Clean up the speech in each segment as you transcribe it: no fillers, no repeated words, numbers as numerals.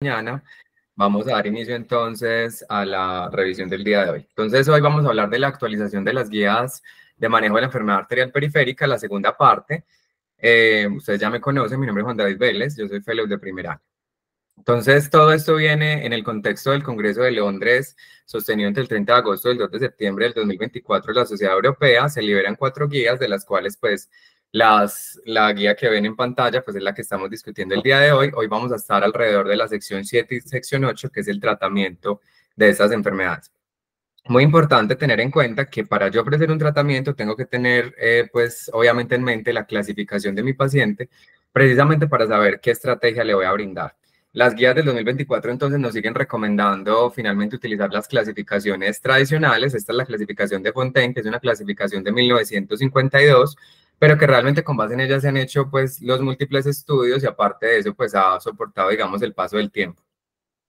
Mañana. Vamos a dar inicio entonces a la revisión del día de hoy. Entonces hoy vamos a hablar de la actualización de las guías de manejo de la enfermedad arterial periférica, la segunda parte. Ustedes ya me conocen, mi nombre es Juan David Vélez, yo soy fellow de primer año. Entonces todo esto viene en el contexto del Congreso de Londres, sostenido entre el 30 de agosto y el 2 de septiembre del 2024 de la Sociedad Europea. Se liberan 4 guías, de las cuales pues la guía que ven en pantalla pues es la que estamos discutiendo el día de hoy. Hoy vamos a estar alrededor de la sección 7 y sección 8, que es el tratamiento de estas enfermedades. Muy importante tener en cuenta que para yo ofrecer un tratamiento tengo que tener, pues obviamente en mente la clasificación de mi paciente, precisamente para saber qué estrategia le voy a brindar. Las guías del 2024 entonces nos siguen recomendando finalmente utilizar las clasificaciones tradicionales. Esta es la clasificación de Fontaine, que es una clasificación de 1952, pero que realmente con base en ella se han hecho pues los múltiples estudios y aparte de eso pues ha soportado digamos el paso del tiempo.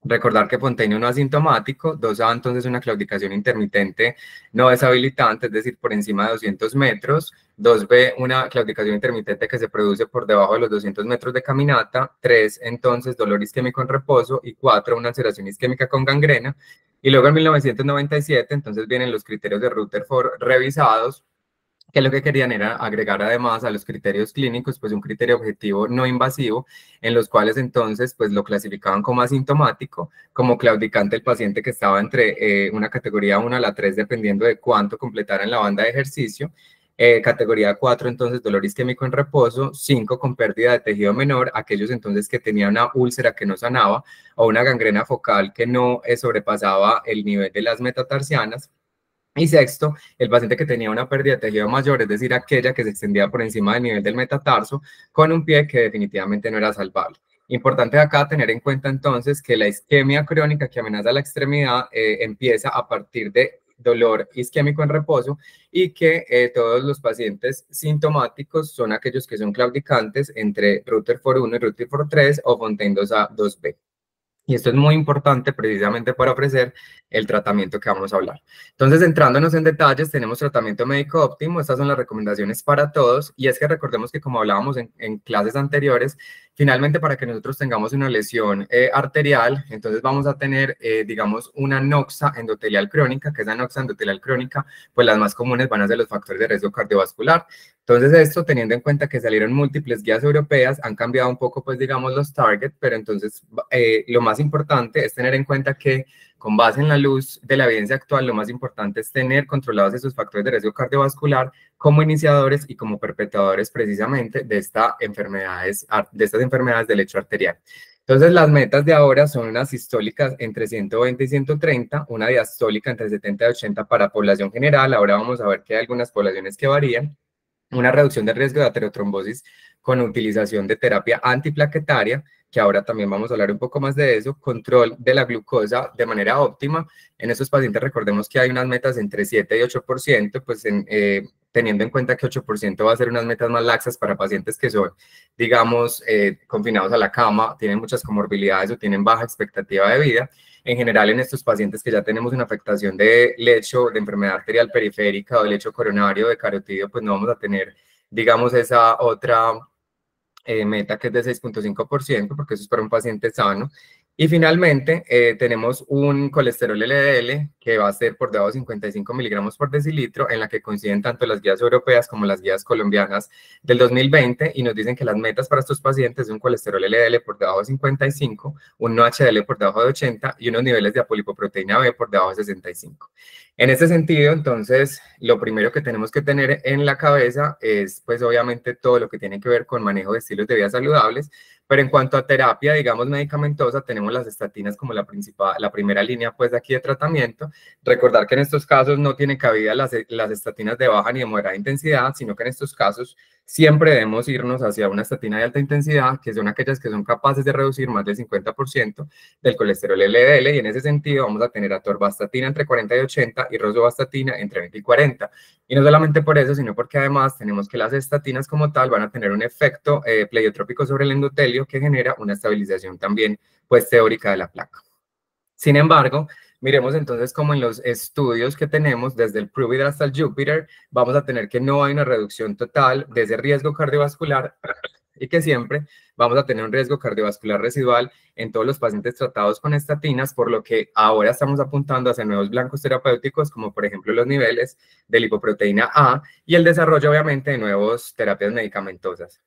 Recordar que Fontaine no asintomático, 2A entonces una claudicación intermitente no deshabilitante, es decir, por encima de 200 metros, 2B una claudicación intermitente que se produce por debajo de los 200 metros de caminata, 3 entonces dolor isquémico en reposo y 4 una ulceración isquémica con gangrena. Y luego en 1997 entonces vienen los criterios de Rutherford revisados, que lo que querían era agregar además a los criterios clínicos, pues un criterio objetivo no invasivo, en los cuales entonces pues lo clasificaban como asintomático, como claudicante el paciente que estaba entre una categoría 1 a la 3, dependiendo de cuánto completara en la banda de ejercicio, categoría 4 entonces dolor isquémico en reposo, 5 con pérdida de tejido menor, aquellos entonces que tenían una úlcera que no sanaba o una gangrena focal que no sobrepasaba el nivel de las metatarsianas. Y sexto, el paciente que tenía una pérdida de tejido mayor, es decir, aquella que se extendía por encima del nivel del metatarso, con un pie que definitivamente no era salvable. Importante acá tener en cuenta entonces que la isquemia crónica que amenaza la extremidad empieza a partir de dolor isquémico en reposo y que todos los pacientes sintomáticos son aquellos que son claudicantes entre Rutherford 1 y Rutherford 3 o Fontaine 2A, 2B. Y esto es muy importante precisamente para ofrecer el tratamiento que vamos a hablar. Entonces, entrándonos en detalles, tenemos tratamiento médico óptimo. Estas son las recomendaciones para todos. Y es que recordemos que, como hablábamos en clases anteriores, finalmente para que nosotros tengamos una lesión arterial, entonces vamos a tener, digamos, una noxa endotelial crónica, que esa noxa endotelial crónica, pues las más comunes van a ser los factores de riesgo cardiovascular. Entonces, esto teniendo en cuenta que salieron múltiples guías europeas, han cambiado un poco, pues, digamos, los targets, pero entonces lo más importante es tener en cuenta que con base en la luz de la evidencia actual, lo más importante es tener controlados esos factores de riesgo cardiovascular como iniciadores y como perpetuadores precisamente de estas enfermedades del lecho arterial. Entonces, las metas de ahora son unas sistólicas entre 120 y 130, una diastólica entre 70 y 80 para población general. Ahora vamos a ver que hay algunas poblaciones que varían. Una reducción del riesgo de aterotrombosis con utilización de terapia antiplaquetaria, que ahora también vamos a hablar un poco más de eso, control de la glucosa de manera óptima. En estos pacientes recordemos que hay unas metas entre 7 y 8%, pues teniendo en cuenta que 8% va a ser unas metas más laxas para pacientes que son, digamos, confinados a la cama, tienen muchas comorbilidades o tienen baja expectativa de vida. En general, en estos pacientes que ya tenemos una afectación de lecho, de enfermedad arterial periférica o de lecho coronario, de carotidio, pues no vamos a tener, digamos, esa otra meta que es de 6,5%, porque eso es para un paciente sano. Y finalmente, tenemos un colesterol LDL que va a ser por debajo de 55 miligramos por decilitro, en la que coinciden tanto las guías europeas como las guías colombianas del 2020, y nos dicen que las metas para estos pacientes son un colesterol LDL por debajo de 55, un no HDL por debajo de 80 y unos niveles de apolipoproteína B por debajo de 65. En este sentido, entonces, lo primero que tenemos que tener en la cabeza es, pues, obviamente, todo lo que tiene que ver con manejo de estilos de vida saludables, pero en cuanto a terapia, digamos, medicamentosa, tenemos las estatinas como la principal, la primera línea, pues, de aquí de tratamiento. Recordar que en estos casos no tiene cabida las estatinas de baja ni de moderada intensidad, sino que en estos casos siempre debemos irnos hacia una estatina de alta intensidad, que son aquellas que son capaces de reducir más del 50% del colesterol LDL, y en ese sentido vamos a tener atorvastatina entre 40 y 80 y rosuvastatina entre 20 y 40. Y no solamente por eso, sino porque además tenemos que las estatinas como tal van a tener un efecto pleiotrópico sobre el endotelio que genera una estabilización también, pues, teórica de la placa. Sin embargo, miremos entonces como en los estudios que tenemos desde el PRUVID hasta el JUPITER, vamos a tener que no hay una reducción total de ese riesgo cardiovascular y que siempre vamos a tener un riesgo cardiovascular residual en todos los pacientes tratados con estatinas, por lo que ahora estamos apuntando hacia nuevos blancos terapéuticos, como por ejemplo los niveles de lipoproteína A y el desarrollo, obviamente, de nuevas terapias medicamentosas.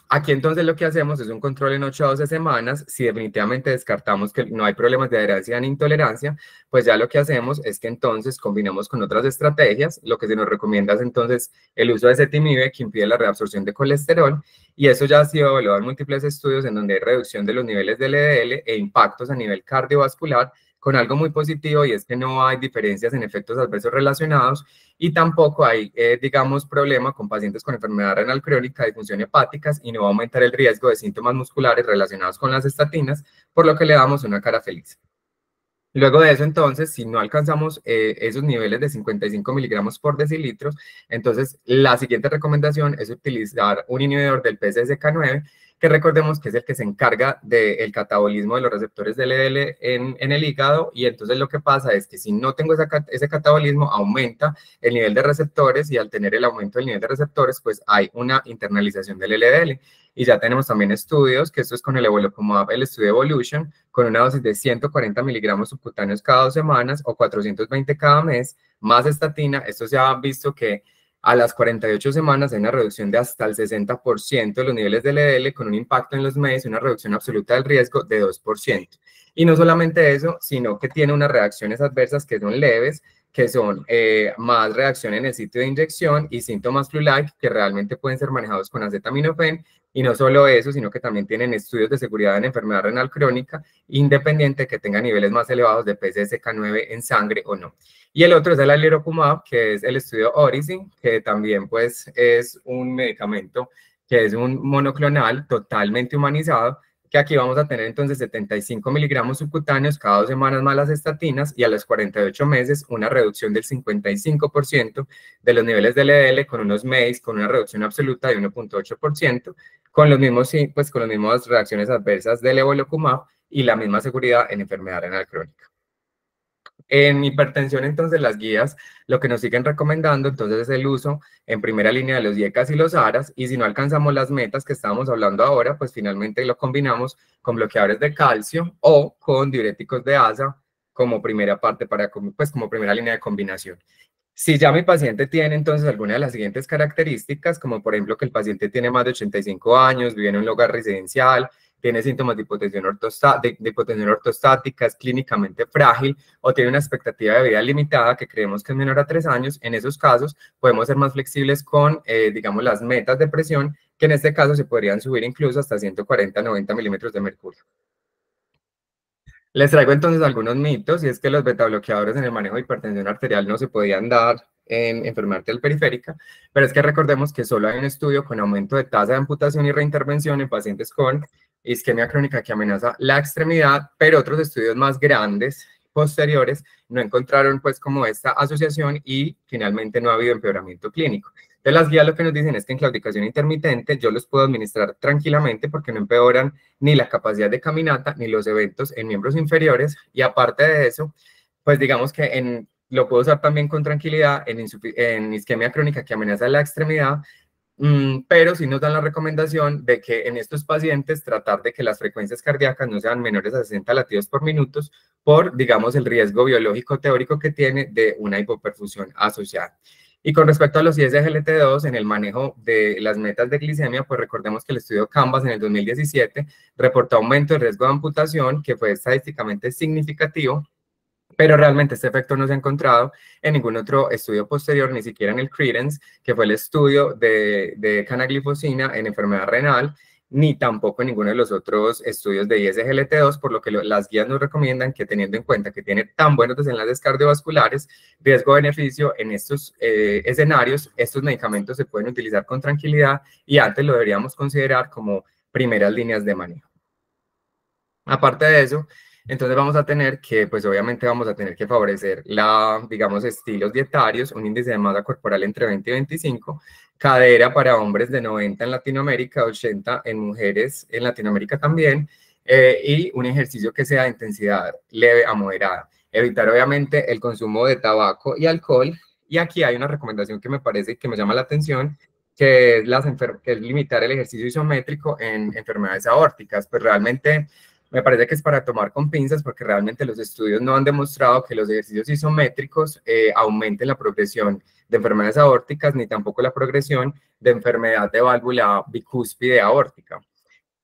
Aquí entonces lo que hacemos es un control en 8 a 12 semanas. Si definitivamente descartamos que no hay problemas de adherencia ni intolerancia, pues ya lo que hacemos es que entonces combinamos con otras estrategias. Lo que se nos recomienda es entonces el uso de ezetimibe, que impide la reabsorción de colesterol, y eso ya ha sido evaluado en múltiples estudios en donde hay reducción de los niveles de LDL e impactos a nivel cardiovascular, con algo muy positivo, y es que no hay diferencias en efectos adversos relacionados, y tampoco hay, digamos, problema con pacientes con enfermedad renal crónica, disfunción hepáticas, y no va a aumentar el riesgo de síntomas musculares relacionados con las estatinas, por lo que le damos una cara feliz. Luego de eso, entonces, si no alcanzamos esos niveles de 55 miligramos por decilitro, entonces la siguiente recomendación es utilizar un inhibidor del PCSK9, que recordemos que es el que se encarga del catabolismo de los receptores de LDL en el hígado, y entonces lo que pasa es que si no tengo ese catabolismo, aumenta el nivel de receptores, y al tener el aumento del nivel de receptores, pues hay una internalización del LDL. Y ya tenemos también estudios, que esto es con el evolocumab, el estudio Evolution, con una dosis de 140 miligramos subcutáneos cada 2 semanas o 420 cada mes, más estatina. Esto se ha visto que a las 48 semanas hay una reducción de hasta el 60% de los niveles de LDL, con un impacto en los MES y una reducción absoluta del riesgo de 2%. Y no solamente eso, sino que tiene unas reacciones adversas que son leves, que son más reacción en el sitio de inyección y síntomas flu-like, que realmente pueden ser manejados con acetaminofén. Y no solo eso, sino que también tienen estudios de seguridad en enfermedad renal crónica, independiente que tenga niveles más elevados de PCSK9 en sangre o no. Y el otro es el alirocumab, que es el estudio Odyssey, que también pues es un medicamento que es un monoclonal totalmente humanizado, que aquí vamos a tener entonces 75 miligramos subcutáneos cada 2 semanas más las estatinas, y a los 48 meses una reducción del 55% de los niveles de LDL, con unos MEIs con una reducción absoluta de 1.8%, con los mismos, pues con las mismas reacciones adversas del evolocumab y la misma seguridad en enfermedad renal crónica. En hipertensión, entonces, las guías lo que nos siguen recomendando, entonces, es el uso en primera línea de los IECAS y los ARAs, y si no alcanzamos las metas que estábamos hablando ahora, pues finalmente lo combinamos con bloqueadores de calcio o con diuréticos de ASA como primera parte, pues como primera línea de combinación. Si ya mi paciente tiene entonces alguna de las siguientes características, como por ejemplo que el paciente tiene más de 85 años, vive en un lugar residencial, tiene síntomas de hipotensión ortostática, es clínicamente frágil o tiene una expectativa de vida limitada que creemos que es menor a 3 años, en esos casos podemos ser más flexibles con, digamos, las metas de presión, que en este caso se podrían subir incluso hasta 140-90 milímetros de mercurio. Les traigo entonces algunos mitos, y es que los betabloqueadores en el manejo de hipertensión arterial no se podían dar en enfermedad arterial periférica, pero es que recordemos que solo hay un estudio con aumento de tasa de amputación y reintervención en pacientes con isquemia crónica que amenaza la extremidad, pero otros estudios más grandes, posteriores, no encontraron pues como esta asociación, y finalmente no ha habido empeoramiento clínico. Entonces las guías lo que nos dicen es que en claudicación intermitente yo los puedo administrar tranquilamente porque no empeoran ni la capacidad de caminata ni los eventos en miembros inferiores, y aparte de eso, pues digamos que lo puedo usar también con tranquilidad en isquemia crónica que amenaza la extremidad, pero sí nos dan la recomendación de que en estos pacientes tratar de que las frecuencias cardíacas no sean menores a 60 latidos por minuto, por, digamos, el riesgo biológico teórico que tiene de una hipoperfusión asociada. Y con respecto a los ISGLT2 en el manejo de las metas de glicemia, pues recordemos que el estudio Canvas en el 2017 reportó aumento del riesgo de amputación, que fue estadísticamente significativo, pero realmente este efecto no se ha encontrado en ningún otro estudio posterior, ni siquiera en el Credence, que fue el estudio de canaglifosina en enfermedad renal, ni tampoco en ninguno de los otros estudios de ISGLT2, por lo que las guías nos recomiendan que, teniendo en cuenta que tiene tan buenos desenlaces cardiovasculares, riesgo-beneficio en estos escenarios, estos medicamentos se pueden utilizar con tranquilidad, y antes lo deberíamos considerar como primeras líneas de manejo. Aparte de eso, entonces vamos a tener que, pues obviamente vamos a tener que favorecer digamos, estilos dietarios, un índice de masa corporal entre 20 y 25, cadera para hombres de 90 en Latinoamérica, 80 en mujeres en Latinoamérica también, y un ejercicio que sea de intensidad leve a moderada. Evitar obviamente el consumo de tabaco y alcohol, y aquí hay una recomendación que me parece que me llama la atención, que es, que es limitar el ejercicio isométrico en enfermedades aórticas. Pues realmente me parece que es para tomar con pinzas porque realmente los estudios no han demostrado que los ejercicios isométricos aumenten la progresión de enfermedades aórticas ni tampoco la progresión de enfermedad de válvula bicúspide aórtica.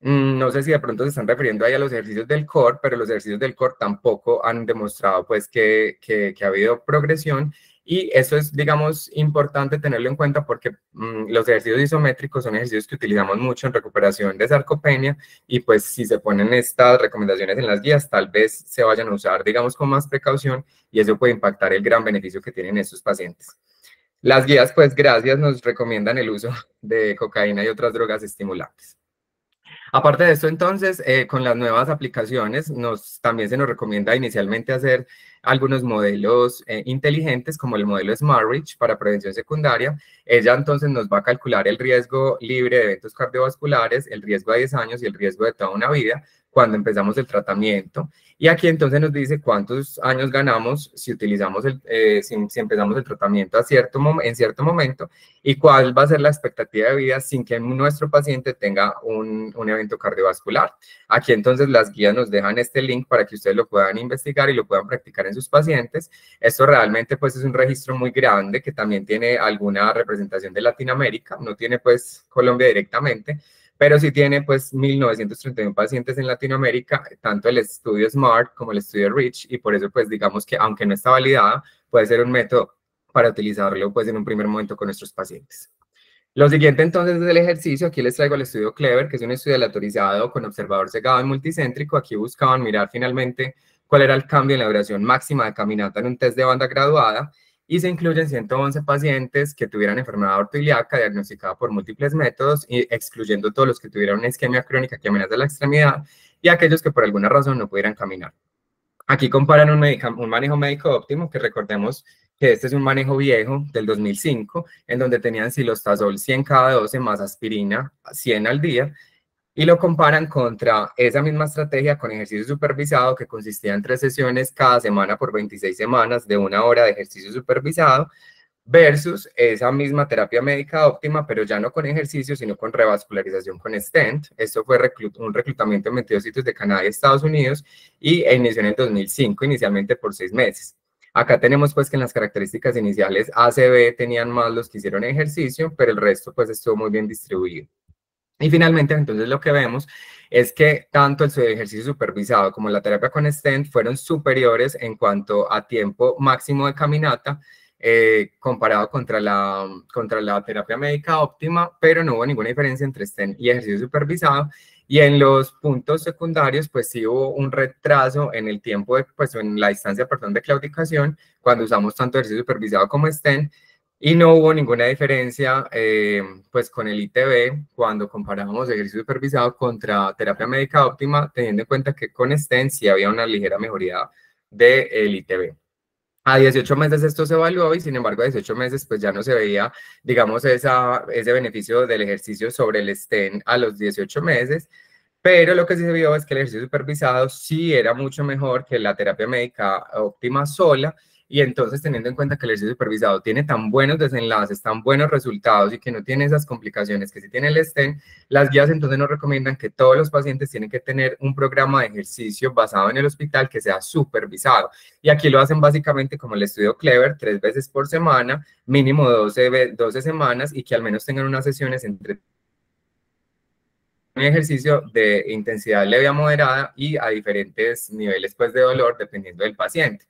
No sé si de pronto se están refiriendo ahí a los ejercicios del core, pero los ejercicios del core tampoco han demostrado pues que ha habido progresión y eso es, digamos, importante tenerlo en cuenta porque los ejercicios isométricos son ejercicios que utilizamos mucho en recuperación de sarcopenia y pues si se ponen estas recomendaciones en las guías, tal vez se vayan a usar, digamos, con más precaución y eso puede impactar el gran beneficio que tienen estos pacientes. Las guías, pues, gracias, nos recomiendan el uso de cocaína y otras drogas estimulantes. Aparte de esto, entonces, con las nuevas aplicaciones, también se nos recomienda inicialmente hacer algunos modelos inteligentes, como el modelo SmartReach para prevención secundaria. Ella entonces nos va a calcular el riesgo libre de eventos cardiovasculares, el riesgo a 10 años y el riesgo de toda una vida cuando empezamos el tratamiento. Y aquí entonces nos dice cuántos años ganamos si utilizamos si empezamos el tratamiento en cierto momento y cuál va a ser la expectativa de vida sin que nuestro paciente tenga un evento cardiovascular. Aquí entonces las guías nos dejan este link para que ustedes lo puedan investigar y lo puedan practicar en sus pacientes. Esto realmente pues es un registro muy grande que también tiene alguna representación de Latinoamérica, no tiene pues Colombia directamente, pero sí tiene pues 1.931 pacientes en Latinoamérica, tanto el estudio SMART como el estudio REACH, y por eso pues digamos que aunque no está validada, puede ser un método para utilizarlo pues en un primer momento con nuestros pacientes. Lo siguiente entonces es el ejercicio. Aquí les traigo el estudio CLEVER, que es un estudio aleatorizado con observador cegado y multicéntrico. Aquí buscaban mirar finalmente cuál era el cambio en la duración máxima de caminata en un test de banda graduada y se incluyen 111 pacientes que tuvieran enfermedad ortoiliaca diagnosticada por múltiples métodos y excluyendo todos los que tuvieran una isquemia crónica que amenaza la extremidad y aquellos que por alguna razón no pudieran caminar. Aquí comparan un manejo médico óptimo, que recordemos que este es un manejo viejo del 2005, en donde tenían silostazol 100 cada 12 más aspirina 100 al día, y lo comparan contra esa misma estrategia con ejercicio supervisado que consistía en 3 sesiones cada semana por 26 semanas de 1 hora de ejercicio supervisado, versus esa misma terapia médica óptima, pero ya no con ejercicio, sino con revascularización con stent. Esto fue un reclutamiento en 22 sitios de Canadá y Estados Unidos y inició en el 2005, inicialmente por 6 meses. Acá tenemos pues que en las características iniciales ACV tenían más los que hicieron ejercicio, pero el resto pues estuvo muy bien distribuido. Y finalmente, entonces lo que vemos es que tanto el ejercicio supervisado como la terapia con stent fueron superiores en cuanto a tiempo máximo de caminata comparado contra la terapia médica óptima, pero no hubo ninguna diferencia entre stent y ejercicio supervisado. Y en los puntos secundarios, pues sí hubo un retraso en el tiempo, pues en la distancia, perdón, de claudicación, cuando usamos tanto ejercicio supervisado como stent. Y no hubo ninguna diferencia pues con el ITB cuando comparábamos ejercicio supervisado contra terapia médica óptima, teniendo en cuenta que con stent sí había una ligera mejoría del ITB. A 18 meses esto se evaluó y sin embargo a 18 meses pues ya no se veía, digamos, ese beneficio del ejercicio sobre el stent a los 18 meses, pero lo que sí se vio es que el ejercicio supervisado sí era mucho mejor que la terapia médica óptima sola. Y entonces, teniendo en cuenta que el ejercicio supervisado tiene tan buenos desenlaces, tan buenos resultados y que no tiene esas complicaciones que sí tiene el stent, las guías entonces nos recomiendan que todos los pacientes tienen que tener un programa de ejercicio basado en el hospital que sea supervisado. Y aquí lo hacen básicamente como el estudio CLEVER, 3 veces por semana, mínimo 12 semanas y que al menos tengan unas sesiones entre un ejercicio de intensidad leve a moderada y a diferentes niveles pues, de dolor dependiendo del paciente.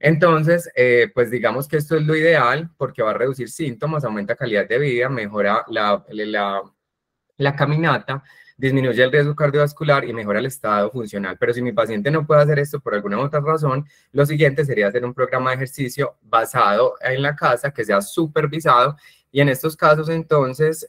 Entonces, pues digamos que esto es lo ideal porque va a reducir síntomas, aumenta calidad de vida, mejora la caminata, disminuye el riesgo cardiovascular y mejora el estado funcional. Pero si mi paciente no puede hacer esto por alguna otra razón, lo siguiente sería hacer un programa de ejercicio basado en la casa que sea supervisado. Y en estos casos, entonces,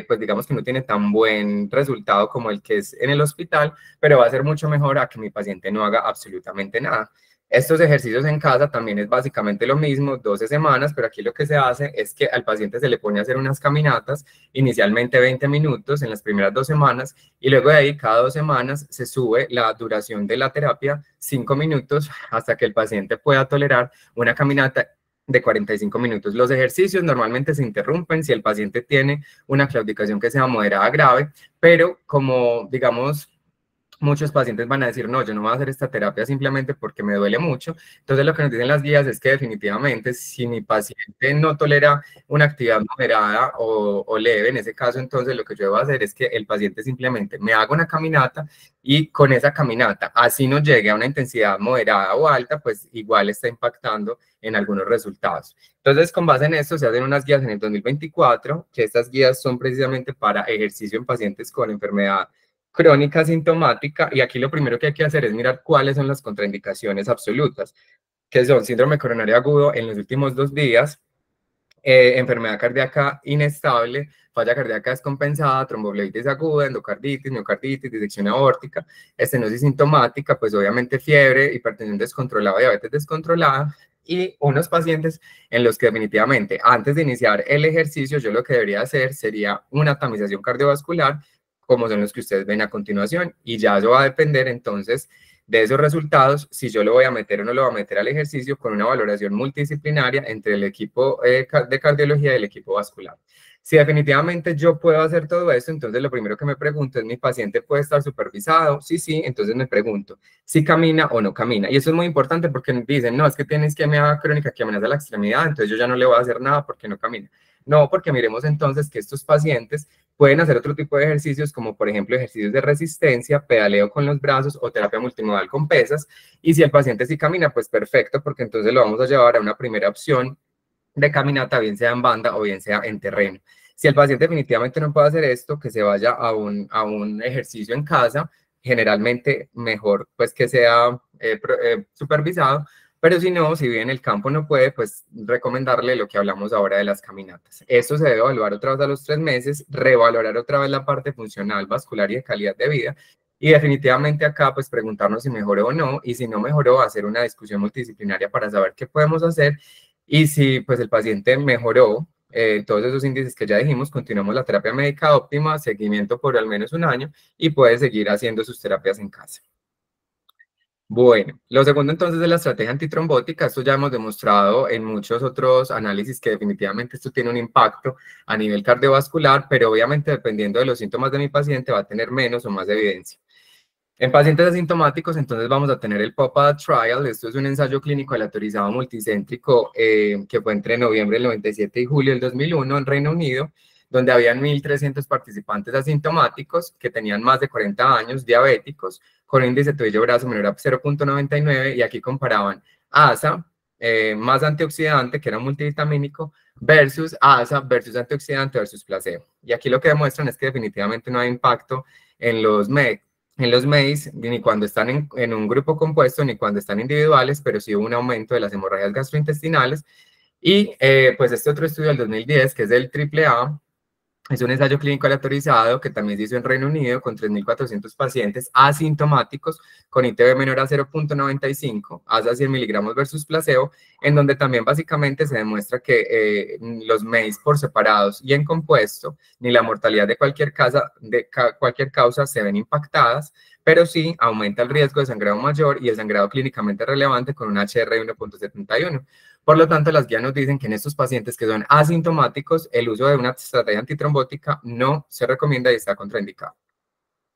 pues digamos que no tiene tan buen resultado como el que es en el hospital, pero va a ser mucho mejor a que mi paciente no haga absolutamente nada. Estos ejercicios en casa también es básicamente lo mismo, 12 semanas, pero aquí lo que se hace es que al paciente se le pone a hacer unas caminatas, inicialmente 20 minutos en las primeras 2 semanas, y luego de ahí cada 2 semanas se sube la duración de la terapia 5 minutos hasta que el paciente pueda tolerar una caminata de 45 minutos. Los ejercicios normalmente se interrumpen si el paciente tiene una claudicación que sea moderada grave, pero como, digamos, muchos pacientes van a decir, no, yo no voy a hacer esta terapia simplemente porque me duele mucho. Entonces, lo que nos dicen las guías es que definitivamente si mi paciente no tolera una actividad moderada o leve, en ese caso, entonces lo que yo debo hacer es que el paciente simplemente me haga una caminata y con esa caminata, así no llegue a una intensidad moderada o alta, pues igual está impactando en algunos resultados. Entonces, con base en esto, se hacen unas guías en el 2024, que estas guías son precisamente para ejercicio en pacientes con enfermedad crónica sintomática, y aquí lo primero que hay que hacer es mirar cuáles son las contraindicaciones absolutas, que son síndrome coronario agudo en los últimos 2 días, enfermedad cardíaca inestable, falla cardíaca descompensada, tromboflebitis aguda, endocarditis, miocarditis, disección aórtica, estenosis sintomática, pues obviamente fiebre, hipertensión descontrolada, diabetes descontrolada, y unos pacientes en los que definitivamente antes de iniciar el ejercicio yo lo que debería hacer sería una tamización cardiovascular, como son los que ustedes ven a continuación, y ya eso va a depender entonces de esos resultados, si yo lo voy a meter o no lo voy a meter al ejercicio con una valoración multidisciplinaria entre el equipo de cardiología y el equipo vascular. Si definitivamente yo puedo hacer todo esto, entonces lo primero que me pregunto es, ¿mi paciente puede estar supervisado? Sí, sí, entonces me pregunto, ¿si camina o no camina? Y eso es muy importante porque dicen, no, es que tiene isquemia crónica que amenaza la extremidad, entonces yo ya no le voy a hacer nada porque no camina. No, porque miremos entonces que estos pacientes pueden hacer otro tipo de ejercicios, como por ejemplo ejercicios de resistencia, pedaleo con los brazos o terapia multimodal con pesas. Y si el paciente sí camina, pues perfecto, porque entonces lo vamos a llevar a una primera opción de caminata, bien sea en banda o bien sea en terreno. Si el paciente definitivamente no puede hacer esto, que se vaya a un ejercicio en casa, generalmente mejor pues que sea supervisado, pero si no, si vive en el campo no puede, pues recomendarle lo que hablamos ahora de las caminatas. Esto se debe evaluar otra vez a los 3 meses, revalorar otra vez la parte funcional, vascular y de calidad de vida, y definitivamente acá pues preguntarnos si mejoró o no, y si no mejoró, hacer una discusión multidisciplinaria para saber qué podemos hacer, y si pues el paciente mejoró todos esos índices que ya dijimos, continuamos la terapia médica óptima, seguimiento por al menos un año, y puede seguir haciendo sus terapias en casa. Bueno, lo segundo entonces es la estrategia antitrombótica. Esto ya hemos demostrado en muchos otros análisis que definitivamente esto tiene un impacto a nivel cardiovascular, pero obviamente dependiendo de los síntomas de mi paciente va a tener menos o más evidencia. En pacientes asintomáticos, entonces vamos a tener el POPA Trial. Esto es un ensayo clínico aleatorizado multicéntrico que fue entre noviembre del 97 y julio del 2001 en Reino Unido, donde habían 1.300 participantes asintomáticos que tenían más de 40 años, diabéticos, con índice tobillo-brazo menor a 0,99, y aquí comparaban ASA más antioxidante, que era multivitamínico, versus ASA versus antioxidante versus placebo. Y aquí lo que demuestran es que definitivamente no hay impacto en los MEIs, ni cuando están en un grupo compuesto, ni cuando están individuales, pero sí hubo un aumento de las hemorragias gastrointestinales. Y pues este otro estudio del 2010, que es del AAA, es un ensayo clínico aleatorizado que también se hizo en Reino Unido con 3.400 pacientes asintomáticos con ITB menor a 0,95, hasta 100 miligramos versus placebo, en donde también básicamente se demuestra que los MEIs por separados y en compuesto, ni la mortalidad de cualquier causa se ven impactadas, pero sí aumenta el riesgo de sangrado mayor y el sangrado clínicamente relevante con un HR de 1,71. Por lo tanto, las guías nos dicen que en estos pacientes que son asintomáticos, el uso de una estrategia antitrombótica no se recomienda y está contraindicado.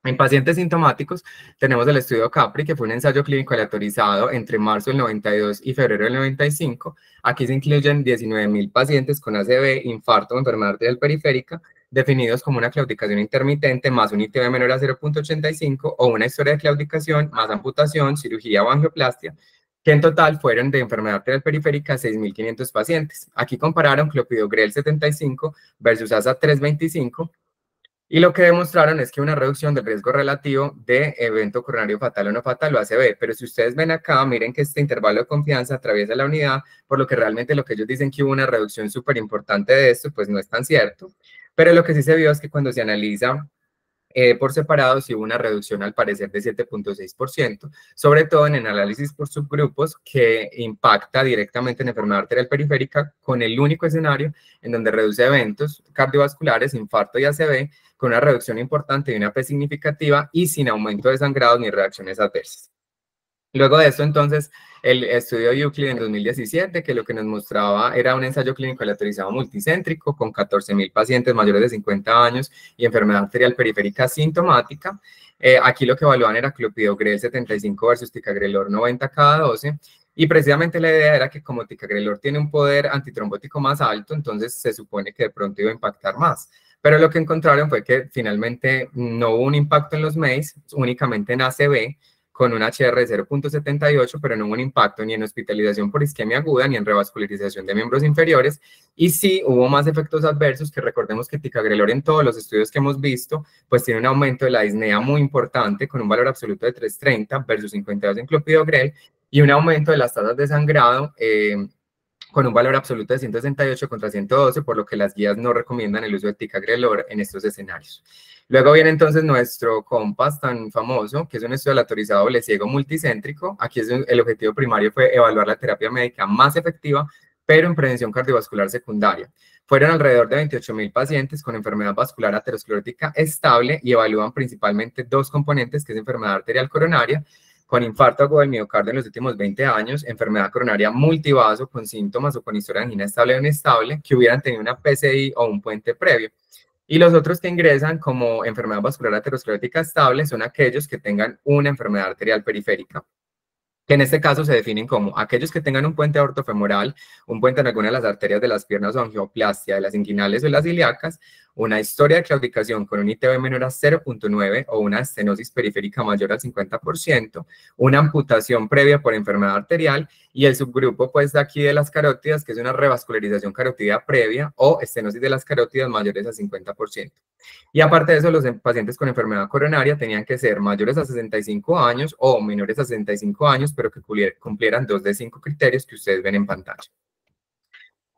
En pacientes sintomáticos tenemos el estudio CAPRI, que fue un ensayo clínico aleatorizado entre marzo del 92 y febrero del 95. Aquí se incluyen 19.000 pacientes con ACV, infarto o enfermedad arterial periférica, definidos como una claudicación intermitente más un ITB menor a 0,85 o una historia de claudicación más amputación, cirugía o angioplastia, que en total fueron de enfermedad arterial periférica 6.500 pacientes. Aquí compararon clopidogrel 75 versus ASA 325, y lo que demostraron es que una reducción del riesgo relativo de evento coronario fatal o no fatal lo hace ver. Pero si ustedes ven acá, miren que este intervalo de confianza atraviesa la unidad, por lo que realmente lo que ellos dicen que hubo una reducción súper importante de esto, pues no es tan cierto. Pero lo que sí se vio es que cuando se analiza por separado, sí hubo una reducción al parecer de 7,6%, sobre todo en el análisis por subgrupos, que impacta directamente en enfermedad arterial periférica, con el único escenario en donde reduce eventos cardiovasculares, infarto y ACV, con una reducción importante y una P significativa y sin aumento de sangrados ni reacciones adversas. Luego de esto, entonces, el estudio Euclid en 2017, que lo que nos mostraba era un ensayo clínico aleatorizado multicéntrico con 14.000 pacientes mayores de 50 años y enfermedad arterial periférica sintomática. Aquí lo que evaluaban era clopidogrel 75 versus ticagrelor 90 cada 12. Y precisamente la idea era que como ticagrelor tiene un poder antitrombótico más alto, entonces se supone que de pronto iba a impactar más. Pero lo que encontraron fue que finalmente no hubo un impacto en los MACE, únicamente en ACV, con un HR de 0.78, pero no hubo un impacto ni en hospitalización por isquemia aguda ni en revascularización de miembros inferiores. Y sí hubo más efectos adversos, que recordemos que ticagrelor en todos los estudios que hemos visto, pues tiene un aumento de la disnea muy importante, con un valor absoluto de 330 versus 52 en clopidogrel, y un aumento de las tasas de sangrado con un valor absoluto de 168 contra 112, por lo que las guías no recomiendan el uso de ticagrelor en estos escenarios. Luego viene entonces nuestro COMPAS tan famoso, que es un estudio aleatorizado doble ciego multicéntrico. Aquí el objetivo primario fue evaluar la terapia médica más efectiva, pero en prevención cardiovascular secundaria. Fueron alrededor de 28.000 pacientes con enfermedad vascular aterosclerótica estable y evalúan principalmente dos componentes, que es enfermedad arterial coronaria, con infarto agudo del miocardio en los últimos 20 años, enfermedad coronaria multivaso con síntomas o con historia de angina estable o inestable, que hubieran tenido una PCI o un puente previo. Y los otros que ingresan como enfermedad vascular aterosclerótica estable son aquellos que tengan una enfermedad arterial periférica, que en este caso se definen como aquellos que tengan un puente aortofemoral, un puente en alguna de las arterias de las piernas o angioplastia de las inguinales o las ilíacas, una historia de claudicación con un ITB menor a 0.9 o una estenosis periférica mayor al 50%, una amputación previa por enfermedad arterial y el subgrupo pues de aquí de las carótidas, que es una revascularización carótida previa o estenosis de las carótidas mayores al 50%. Y aparte de eso, los pacientes con enfermedad coronaria tenían que ser mayores a 65 años o menores a 65 años, pero que cumplieran 2 de 5 criterios que ustedes ven en pantalla.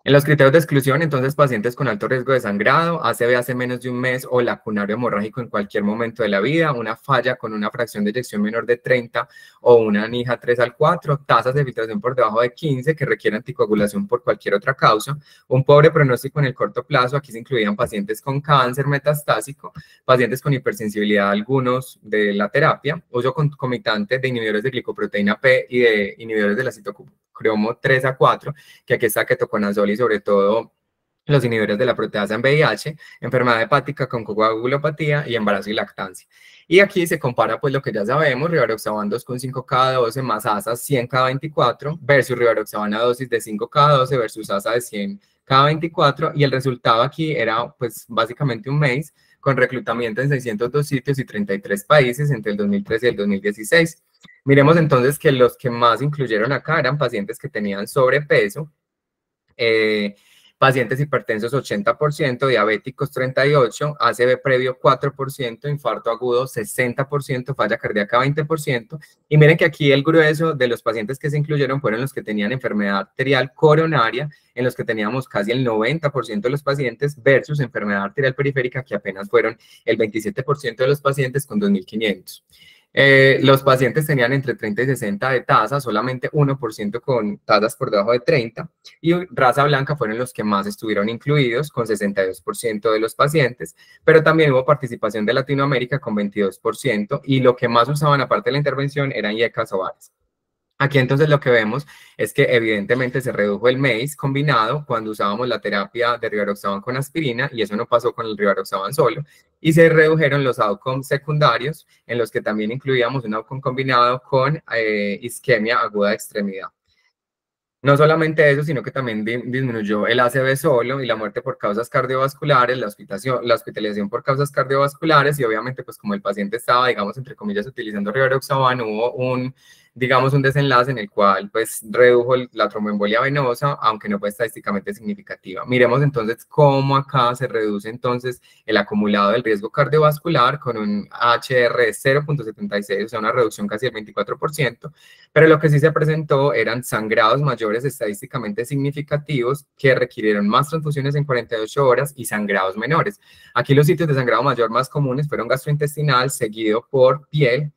En los criterios de exclusión, entonces, pacientes con alto riesgo de sangrado, ACV hace menos de un mes o lacunario hemorrágico en cualquier momento de la vida, una falla con una fracción de eyección menor de 30 o una NIJA 3 al 4, tasas de filtración por debajo de 15 que requieren anticoagulación por cualquier otra causa, un pobre pronóstico en el corto plazo. Aquí se incluían pacientes con cáncer metastásico, pacientes con hipersensibilidad a algunos de la terapia, uso concomitante de inhibidores de glicoproteína P y de inhibidores de la citocromo 3 a 4, que aquí está ketoconazol y sobre todo los inhibidores de la proteasa en VIH, enfermedad hepática con coagulopatía y embarazo y lactancia. Y aquí se compara pues lo que ya sabemos, rivaroxaban 2,5 cada 12 más ASA 100 cada 24 versus rivaroxaban a dosis de 5 cada 12 versus ASA de 100 cada 24, y el resultado aquí era pues básicamente un MACE con reclutamiento en 602 sitios y 33 países entre el 2013 y el 2016. Miremos entonces que los que más incluyeron acá eran pacientes que tenían sobrepeso, pacientes hipertensos 80%, diabéticos 38%, ACV previo 4%, infarto agudo 60%, falla cardíaca 20%. Y miren que aquí el grueso de los pacientes que se incluyeron fueron los que tenían enfermedad arterial coronaria, en los que teníamos casi el 90% de los pacientes, versus enfermedad arterial periférica, que apenas fueron el 27% de los pacientes con 2.500. Los pacientes tenían entre 30 y 60 de tasa, solamente 1% con tasas por debajo de 30, y raza blanca fueron los que más estuvieron incluidos, con 62% de los pacientes, pero también hubo participación de Latinoamérica con 22%, y lo que más usaban aparte de la intervención eran IECAS o VARs. Aquí entonces lo que vemos es que evidentemente se redujo el MACE combinado cuando usábamos la terapia de rivaroxaban con aspirina, y eso no pasó con el rivaroxaban solo, y se redujeron los outcomes secundarios, en los que también incluíamos un outcome combinado con isquemia aguda de extremidad. No solamente eso, sino que también disminuyó el ACV solo y la muerte por causas cardiovasculares, la hospitalización por causas cardiovasculares, y obviamente pues como el paciente estaba, digamos, entre comillas, utilizando rivaroxaban, hubo un desenlace en el cual pues redujo la tromboembolia venosa, aunque no fue estadísticamente significativa. Miremos entonces cómo acá se reduce entonces el acumulado del riesgo cardiovascular con un HR de 0.76, o sea, una reducción casi del 24%, pero lo que sí se presentó eran sangrados mayores estadísticamente significativos que requirieron más transfusiones en 48 horas y sangrados menores. Aquí los sitios de sangrado mayor más comunes fueron gastrointestinal, seguido por piel,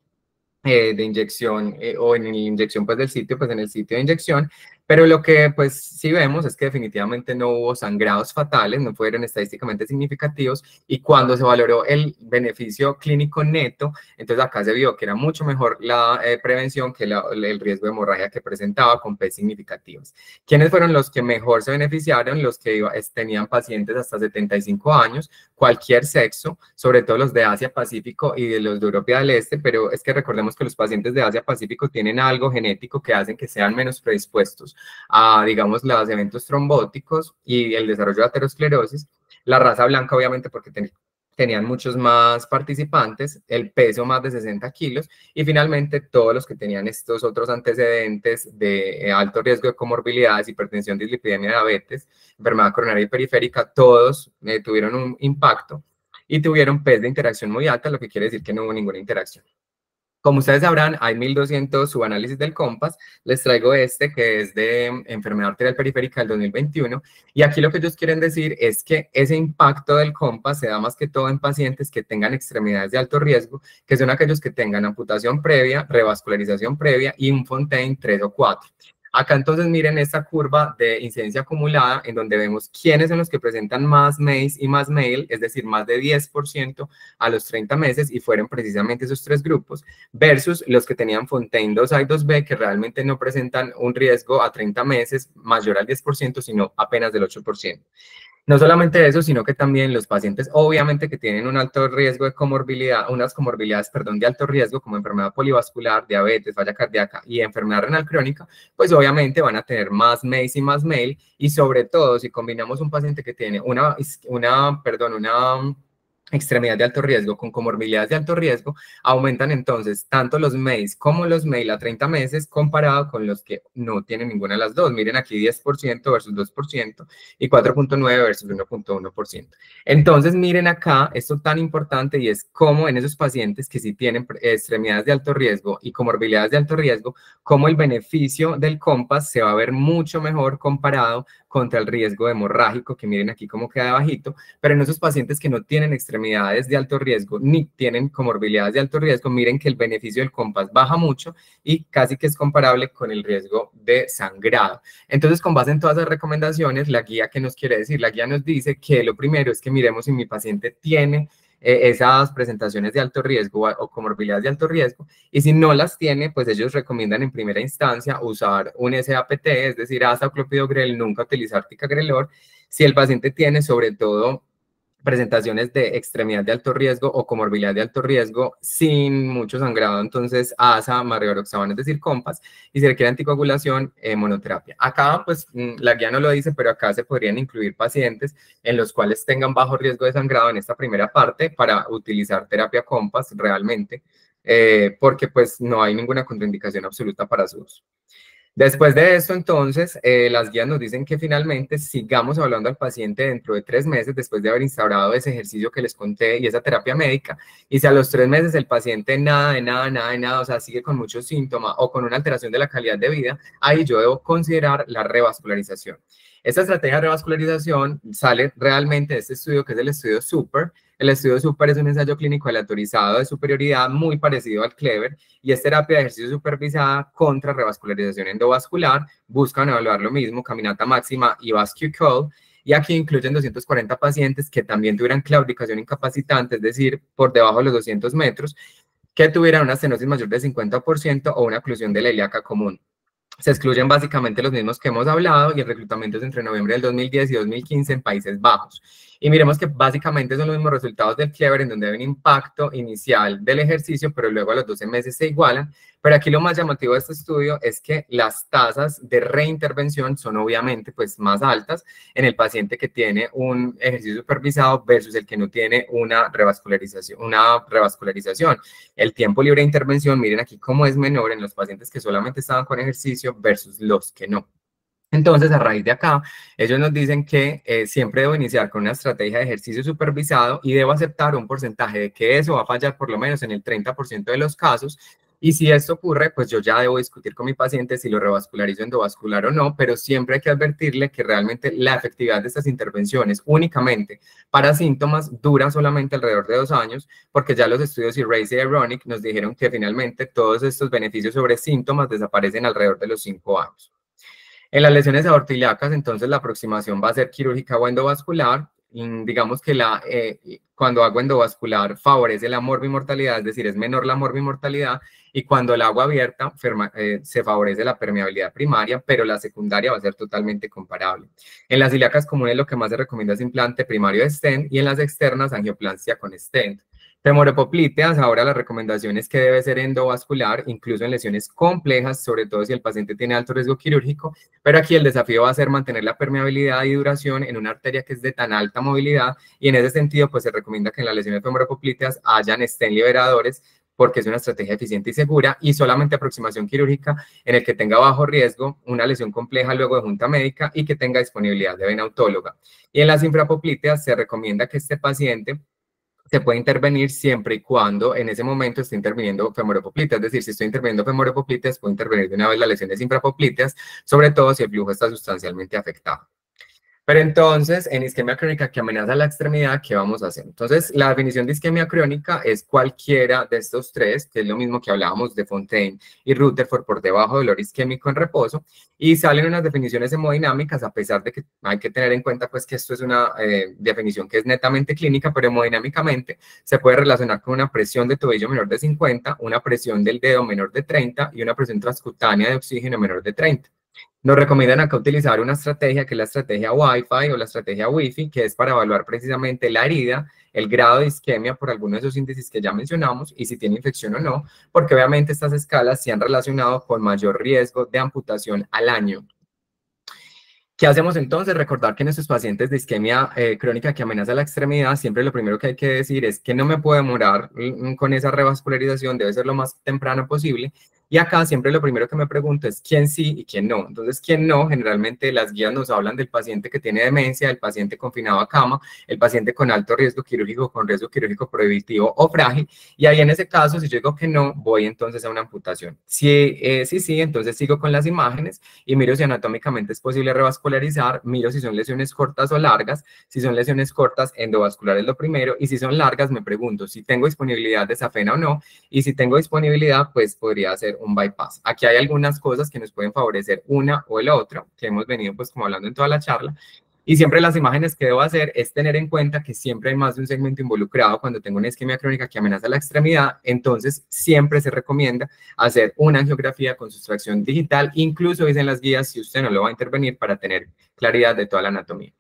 de inyección o en la inyección pues del sitio, pues en el sitio de inyección, Pero lo que pues sí vemos es que definitivamente no hubo sangrados fatales, no fueron estadísticamente significativos, y cuando se valoró el beneficio clínico neto, entonces acá se vio que era mucho mejor la prevención que el riesgo de hemorragia que presentaba con P significativos. ¿Quiénes fueron los que mejor se beneficiaron? Los que tenían pacientes hasta 75 años, cualquier sexo, sobre todo los de Asia-Pacífico y de los de Europa del Este, pero es que recordemos que los pacientes de Asia-Pacífico tienen algo genético que hacen que sean menos predispuestos a, digamos, los eventos trombóticos y el desarrollo de aterosclerosis. La raza blanca, obviamente, porque tenían muchos más participantes, el peso más de 60 kilos, y finalmente todos los que tenían estos otros antecedentes de alto riesgo de comorbilidades, hipertensión, dislipidemia, diabetes, enfermedad coronaria y periférica, todos tuvieron un impacto y tuvieron PES de interacción muy alta, lo que quiere decir que no hubo ninguna interacción. Como ustedes sabrán, hay 1200 subanálisis del COMPAS. Les traigo este que es de enfermedad arterial periférica del 2021. Y aquí lo que ellos quieren decir es que ese impacto del COMPAS se da más que todo en pacientes que tengan extremidades de alto riesgo, que son aquellos que tengan amputación previa, revascularización previa y un Fontaine 3 o 4. Acá entonces miren esta curva de incidencia acumulada en donde vemos quiénes son los que presentan más MACE y más MAIL, es decir, más de 10% a los 30 meses, y fueron precisamente esos tres grupos, versus los que tenían Fontaine 2A y 2B, que realmente no presentan un riesgo a 30 meses mayor al 10%, sino apenas del 8%. No solamente eso, sino que también los pacientes, obviamente, que tienen un alto riesgo de comorbilidad, unas comorbilidades, perdón, de alto riesgo, como enfermedad polivascular, diabetes, falla cardíaca y enfermedad renal crónica, pues obviamente van a tener más MACE y más MAIL, y sobre todo si combinamos un paciente que tiene una extremidad de alto riesgo con comorbilidades de alto riesgo, aumentan entonces tanto los MACE como los MAIL a 30 meses comparado con los que no tienen ninguna de las dos. Miren aquí 10% versus 2% y 4.9 versus 1.1%. Entonces miren acá esto tan importante, y es cómo en esos pacientes que sí tienen extremidades de alto riesgo y comorbilidades de alto riesgo, cómo el beneficio del COMPAS se va a ver mucho mejor comparado contra el riesgo hemorrágico, que miren aquí cómo queda bajito, pero en esos pacientes que no tienen extremidades de alto riesgo ni tienen comorbilidades de alto riesgo, miren que el beneficio del COMPAS baja mucho y casi que es comparable con el riesgo de sangrado. Entonces, con base en todas esas recomendaciones, la guía, ¿qué nos quiere decir? La guía nos dice que lo primero es que miremos si mi paciente tiene esas presentaciones de alto riesgo o comorbilidades de alto riesgo, y si no las tiene, pues ellos recomiendan en primera instancia usar un SAPT, es decir, azaclopidogrel, nunca utilizar ticagrelor. Si el paciente tiene sobre todo presentaciones de extremidad de alto riesgo o comorbilidad de alto riesgo sin mucho sangrado, entonces ASA, margeroxaban, es decir, COMPAS, y si requiere anticoagulación, monoterapia. Acá, pues, la guía no lo dice, pero acá se podrían incluir pacientes en los cuales tengan bajo riesgo de sangrado en esta primera parte para utilizar terapia COMPAS realmente, porque pues no hay ninguna contraindicación absoluta para su uso. Después de esto, entonces, las guías nos dicen que finalmente sigamos evaluando al paciente dentro de 3 meses después de haber instaurado ese ejercicio que les conté y esa terapia médica. Y si a los 3 meses el paciente nada de nada, nada de nada, o sea, sigue con muchos síntomas o con una alteración de la calidad de vida, ahí yo debo considerar la revascularización. Esta estrategia de revascularización sale realmente de este estudio, que es el estudio SUPER. El estudio SUPER es un ensayo clínico aleatorizado de superioridad muy parecido al CLEVER, y es terapia de ejercicio supervisada contra revascularización endovascular. Buscan evaluar lo mismo, caminata máxima y VascuCall, y aquí incluyen 240 pacientes que también tuvieran claudicación incapacitante, es decir, por debajo de los 200 metros, que tuvieran una estenosis mayor del 50% o una oclusión de la ilíaca común. Se excluyen básicamente los mismos que hemos hablado, y el reclutamiento es entre noviembre del 2010 y 2015 en Países Bajos. Y miremos que básicamente son los mismos resultados del CLEVER, en donde hay un impacto inicial del ejercicio, pero luego a los 12 meses se igualan. Pero aquí lo más llamativo de este estudio es que las tasas de reintervención son obviamente pues más altas en el paciente que tiene un ejercicio supervisado versus el que no tiene una revascularización. El tiempo libre de intervención, miren aquí cómo es menor en los pacientes que solamente estaban con ejercicio versus los que no. Entonces, a raíz de acá, ellos nos dicen que siempre debo iniciar con una estrategia de ejercicio supervisado y debo aceptar un porcentaje de que eso va a fallar por lo menos en el 30% de los casos. Y si esto ocurre, pues yo ya debo discutir con mi paciente si lo revascularizo endovascular o no, pero siempre hay que advertirle que realmente la efectividad de estas intervenciones únicamente para síntomas dura solamente alrededor de 2 años, porque ya los estudios Erase y Ironic nos dijeron que finalmente todos estos beneficios sobre síntomas desaparecen alrededor de los 5 años. En las lesiones aortilíacas, entonces la aproximación va a ser quirúrgica o endovascular. Digamos que cuando hago endovascular favorece la morbimortalidad, es decir, es menor la morbimortalidad, y cuando la hago abierta se favorece la permeabilidad primaria, pero la secundaria va a ser totalmente comparable. En las ilíacas comunes lo que más se recomienda es implante primario de stent y en las externas angioplastia con stent. Femorepoplíteas, ahora la recomendación es que debe ser endovascular, incluso en lesiones complejas, sobre todo si el paciente tiene alto riesgo quirúrgico, pero aquí el desafío va a ser mantener la permeabilidad y duración en una arteria que es de tan alta movilidad, y en ese sentido pues se recomienda que en las lesiones femorepoplíteas hayan stent liberadores, porque es una estrategia eficiente y segura, y solamente aproximación quirúrgica en el que tenga bajo riesgo, una lesión compleja luego de junta médica y que tenga disponibilidad de vena autóloga. Y en las infrapoplíteas se recomienda que este paciente se puede intervenir siempre y cuando en ese momento esté interviniendo femorepoplíteas, es decir, si estoy interviniendo femorepoplíteas, puedo intervenir de una vez las lesiones infrapoplíteas, sobre todo si el flujo está sustancialmente afectado. Pero entonces, en isquemia crónica que amenaza la extremidad, ¿qué vamos a hacer? Entonces, la definición de isquemia crónica es cualquiera de estos tres, que es lo mismo que hablábamos de Fontaine y Rutherford por debajo del dolor isquémico en reposo, y salen unas definiciones hemodinámicas, a pesar de que hay que tener en cuenta pues que esto es una definición que es netamente clínica, pero hemodinámicamente se puede relacionar con una presión de tobillo menor de 50, una presión del dedo menor de 30 y una presión transcutánea de oxígeno menor de 30. Nos recomiendan acá utilizar una estrategia que es la estrategia Wi-Fi o la estrategia Wi-Fi, que es para evaluar precisamente la herida, el grado de isquemia por alguno de esos índices que ya mencionamos y si tiene infección o no, porque obviamente estas escalas se han relacionado con mayor riesgo de amputación al año. ¿Qué hacemos entonces? Recordar que en estos pacientes de isquemia crónica que amenaza la extremidad, siempre lo primero que hay que decir es que no me puedo demorar con esa revascularización, debe ser lo más temprano posible. Y acá siempre lo primero que me pregunto es quién sí y quién no. Entonces, quién no, generalmente las guías nos hablan del paciente que tiene demencia, del paciente confinado a cama, el paciente con alto riesgo quirúrgico, con riesgo quirúrgico prohibitivo o frágil. Y ahí en ese caso, si yo digo que no, voy entonces a una amputación. Si sí, entonces sigo con las imágenes y miro si anatómicamente es posible revascularizar, miro si son lesiones cortas o largas. Si son lesiones cortas, endovascular es lo primero, y si son largas, me pregunto si tengo disponibilidad de safena o no, y si tengo disponibilidad, pues podría hacer un bypass. Aquí hay algunas cosas que nos pueden favorecer una o el otro, que hemos venido pues como hablando en toda la charla, y siempre las imágenes que debo hacer es tener en cuenta que siempre hay más de un segmento involucrado cuando tengo una isquemia crónica que amenaza la extremidad, entonces siempre se recomienda hacer una angiografía con sustracción digital, incluso dicen las guías si usted no lo va a intervenir para tener claridad de toda la anatomía.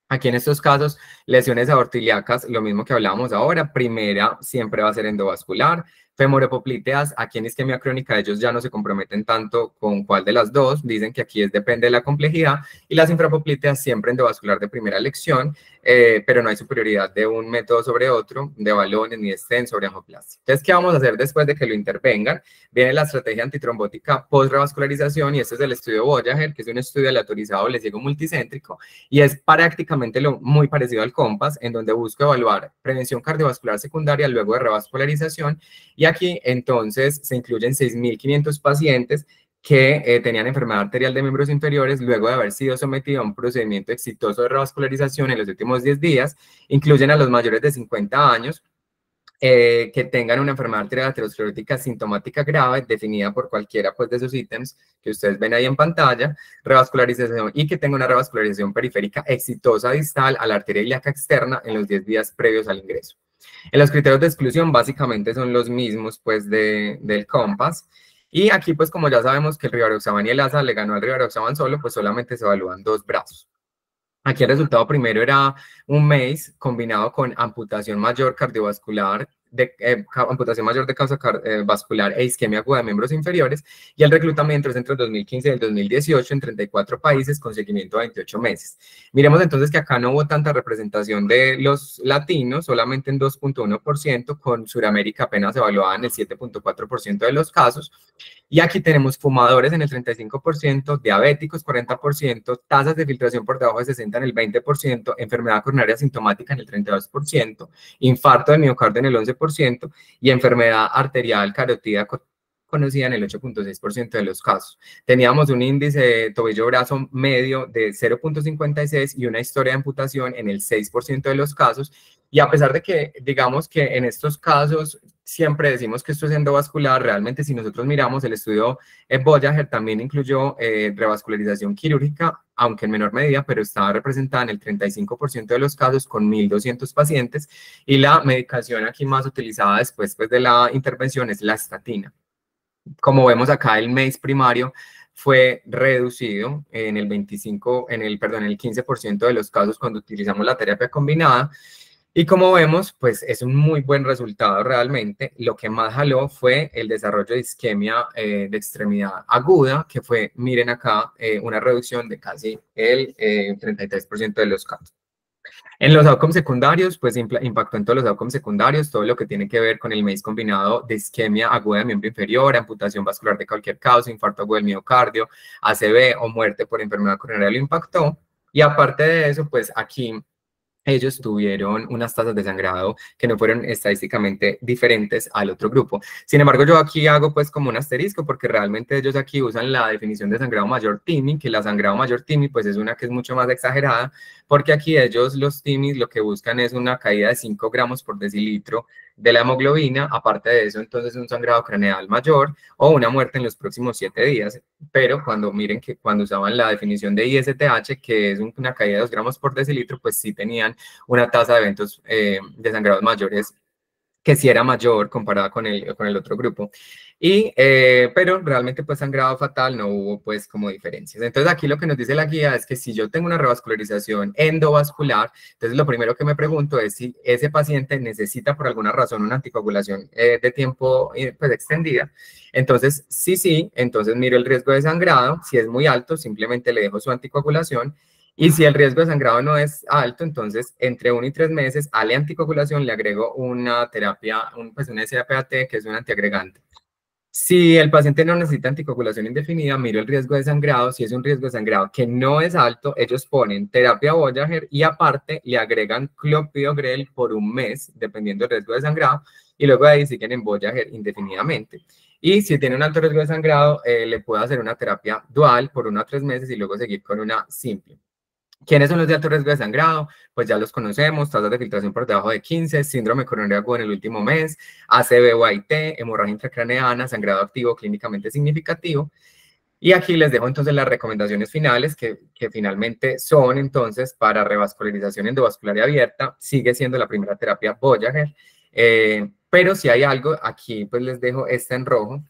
Aquí en estos casos, lesiones aortilíacas, lo mismo que hablábamos ahora, primera siempre va a ser endovascular, femorepoplíteas, aquí en isquemia crónica ellos ya no se comprometen tanto con cuál de las dos, dicen que aquí depende de la complejidad, y las infrapoplíteas siempre endovascular de primera elección, pero no hay superioridad de un método sobre otro, de balones ni de stent sobre angioplastia. Entonces, ¿qué vamos a hacer después de que lo intervengan? Viene la estrategia antitrombótica post-revascularización, y este es el estudio Voyager, que es un estudio aleatorizado doble ciego multicéntrico, y es prácticamente muy parecido al COMPAS, en donde busco evaluar prevención cardiovascular secundaria luego de revascularización, y aquí entonces se incluyen 6.500 pacientes que tenían enfermedad arterial de miembros inferiores luego de haber sido sometido a un procedimiento exitoso de revascularización en los últimos 10 días, incluyen a los mayores de 50 años, que tengan una enfermedad arterial aterosclerótica sintomática grave, definida por cualquiera pues, de esos ítems que ustedes ven ahí en pantalla, revascularización y que tenga una revascularización periférica exitosa distal a la arteria ilíaca externa en los 10 días previos al ingreso. En los criterios de exclusión básicamente son los mismos pues del COMPAS. Y aquí pues como ya sabemos que el rivaroxaban y el ASA le ganó al rivaroxaban solo, pues solamente se evalúan dos brazos. Aquí el resultado primero era un MACE combinado con amputación mayor cardiovascular, amputación mayor de causa vascular e isquemia aguda de miembros inferiores, y el reclutamiento es entre el 2015 y el 2018 en 34 países con seguimiento a 28 meses. Miremos entonces que acá no hubo tanta representación de los latinos, solamente en 2.1%, con Sudamérica apenas evaluada en el 7.4% de los casos. Y aquí tenemos fumadores en el 35%, diabéticos 40%, tasas de filtración por debajo de 60 en el 20%, enfermedad coronaria sintomática en el 32%, infarto de miocardio en el 11% y enfermedad arterial carótida conocida en el 8.6% de los casos. Teníamos un índice de tobillo-brazo medio de 0.56 y una historia de amputación en el 6% de los casos. Y a pesar de que, digamos que en estos casos siempre decimos que esto es endovascular, realmente si nosotros miramos el estudio Voyager también incluyó revascularización quirúrgica, aunque en menor medida, pero estaba representada en el 35% de los casos con 1.200 pacientes, y la medicación aquí más utilizada después pues, de la intervención es la estatina. Como vemos acá, el MACE primario fue reducido en el 15% de los casos cuando utilizamos la terapia combinada. Y como vemos, pues es un muy buen resultado realmente. Lo que más jaló fue el desarrollo de isquemia de extremidad aguda, que fue, miren acá, una reducción de casi el 33% de los casos. En los outcomes secundarios, pues impactó en todos los outcomes secundarios, todo lo que tiene que ver con el MACE combinado de isquemia aguda de miembro inferior, amputación vascular de cualquier causa, infarto agudo del miocardio, ACV o muerte por enfermedad coronaria lo impactó. Y aparte de eso, pues aquí ellos tuvieron unas tasas de sangrado que no fueron estadísticamente diferentes al otro grupo. Sin embargo, yo aquí hago pues como un asterisco porque realmente ellos aquí usan la definición de sangrado mayor TIMI, que la sangrado mayor TIMI pues es una que es mucho más exagerada, porque aquí ellos, los TIMIs, lo que buscan es una caída de 5 gramos por decilitro de la hemoglobina. Aparte de eso, entonces un sangrado craneal mayor o una muerte en los próximos 7 días. Pero cuando miren que cuando usaban la definición de ISTH, que es una caída de 2 gramos por decilitro, pues sí tenían una tasa de eventos de sangrados mayores que sí era mayor comparada con el otro grupo. Pero realmente pues sangrado fatal no hubo pues como diferencias. Entonces aquí lo que nos dice la guía es que si yo tengo una revascularización endovascular, entonces lo primero que me pregunto es si ese paciente necesita por alguna razón una anticoagulación de tiempo pues extendida. Entonces sí, entonces miro el riesgo de sangrado. Si es muy alto, simplemente le dejo su anticoagulación. Y si el riesgo de sangrado no es alto, entonces entre 1 y 3 meses a la anticoagulación le agrego una terapia, pues una SAPAT, que es un antiagregante. Si el paciente no necesita anticoagulación indefinida, miro el riesgo de sangrado. Si es un riesgo de sangrado que no es alto, ellos ponen terapia Voyager y aparte le agregan clopidogrel por 1 mes, dependiendo del riesgo de sangrado, y luego de ahí siguen en Voyager indefinidamente. Y si tiene un alto riesgo de sangrado, le puedo hacer una terapia dual por 1 a 3 meses y luego seguir con una simple. ¿Quiénes son los de alto riesgo de sangrado? Pues ya los conocemos: tasas de filtración por debajo de 15, síndrome coronario agudo en el último mes, ACV o AIT, hemorragia intracraneana, sangrado activo clínicamente significativo. Y aquí les dejo entonces las recomendaciones finales que finalmente son entonces para revascularización endovascular y abierta. Sigue siendo la primera terapia Voyager, pero si hay algo, aquí pues les dejo esta en rojo.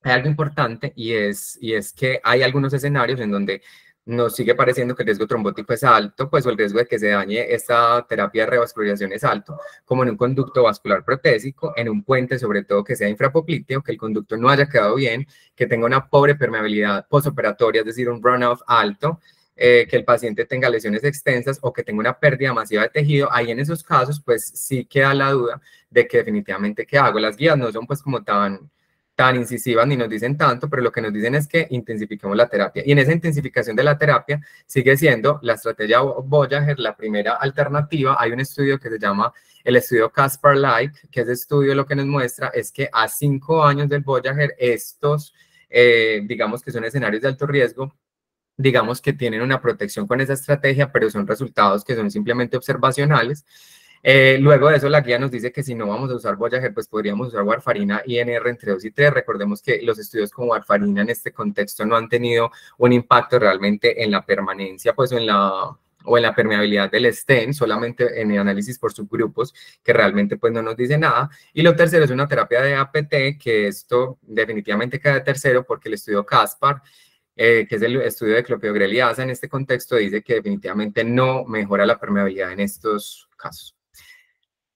Hay algo importante y es que hay algunos escenarios en donde nos sigue pareciendo que el riesgo trombótico es alto, pues o el riesgo de que se dañe esta terapia de revascularización es alto, como en un conducto vascular protésico, en un puente sobre todo que sea infrapoplíteo, que el conducto no haya quedado bien, que tenga una pobre permeabilidad postoperatoria, es decir, un runoff alto, que el paciente tenga lesiones extensas o que tenga una pérdida masiva de tejido. Ahí en esos casos pues sí queda la duda de que definitivamente qué hago. Las guías no son pues como tan incisivas ni nos dicen tanto, pero lo que nos dicen es que intensifiquemos la terapia. Y en esa intensificación de la terapia sigue siendo la estrategia Voyager la primera alternativa. Hay un estudio que se llama el estudio Caspar-Like, que ese estudio lo que nos muestra es que a 5 años del Voyager, estos, digamos que son escenarios de alto riesgo, digamos que tienen una protección con esa estrategia, pero son resultados que son simplemente observacionales. Luego de eso, la guía nos dice que si no vamos a usar Voyager, pues podríamos usar warfarina INR entre 2 y 3. Recordemos que los estudios con warfarina en este contexto no han tenido un impacto realmente en la permanencia, pues o en la permeabilidad del stent, solamente en el análisis por subgrupos, que realmente pues no nos dice nada. Y lo tercero es una terapia de APT, que esto definitivamente queda de tercero porque el estudio CASPAR, que es el estudio de clopidogrel y ASA en este contexto, dice que definitivamente no mejora la permeabilidad en estos casos.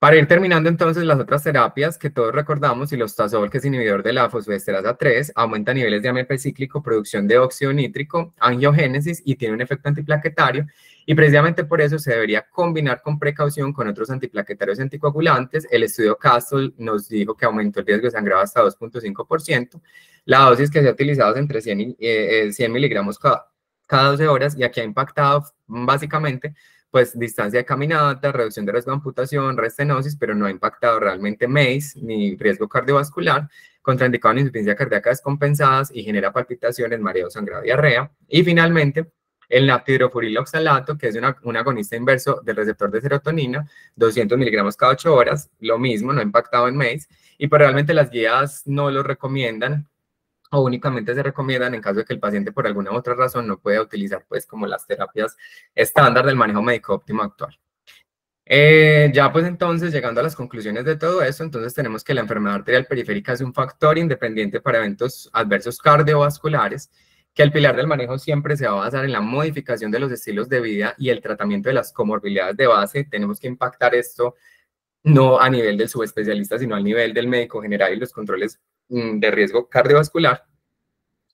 Para ir terminando entonces las otras terapias que todos recordamos, silostazol, que es inhibidor de la fosfodiesterasa 3, aumenta niveles de AMP cíclico, producción de óxido nítrico, angiogénesis y tiene un efecto antiplaquetario, y precisamente por eso se debería combinar con precaución con otros antiplaquetarios anticoagulantes. El estudio Castle nos dijo que aumentó el riesgo de sangrado hasta 2.5%. La dosis que se ha utilizado es entre 100 miligramos cada 12 horas, y aquí ha impactado básicamente pues distancia de caminata, reducción de riesgo de amputación, restenosis, pero no ha impactado realmente MACE ni riesgo cardiovascular, contraindicado en insuficiencia cardíaca descompensadas y genera palpitaciones, mareo, sangrado, diarrea. Y finalmente, el nafthidrofuril oxalato, que es un agonista inverso del receptor de serotonina, 200 miligramos cada 8 horas, lo mismo, no ha impactado en MACE, y pues realmente las guías no lo recomiendan o únicamente se recomiendan en caso de que el paciente por alguna u otra razón no pueda utilizar pues como las terapias estándar del manejo médico óptimo actual. Ya pues entonces, llegando a las conclusiones de todo esto, entonces tenemos que la enfermedad arterial periférica es un factor independiente para eventos adversos cardiovasculares, que el pilar del manejo siempre se va a basar en la modificación de los estilos de vida y el tratamiento de las comorbilidades de base. Tenemos que impactar esto no a nivel del subespecialista, sino al nivel del médico general y los controles de riesgo cardiovascular.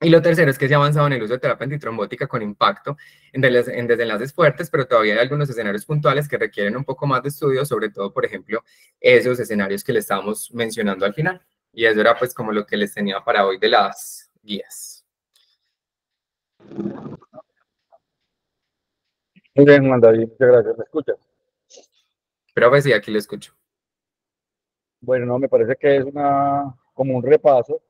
Y lo tercero es que se ha avanzado en el uso de terapia antitrombótica con impacto en desenlaces fuertes, pero todavía hay algunos escenarios puntuales que requieren un poco más de estudio, sobre todo, por ejemplo, esos escenarios que le estábamos mencionando al final. Y eso era pues como lo que les tenía para hoy de las guías. Muy bien, Juan David, muchas gracias. ¿Me escuchas? Pero pues sí, aquí lo escucho. Bueno, no, me parece que es como un repaso,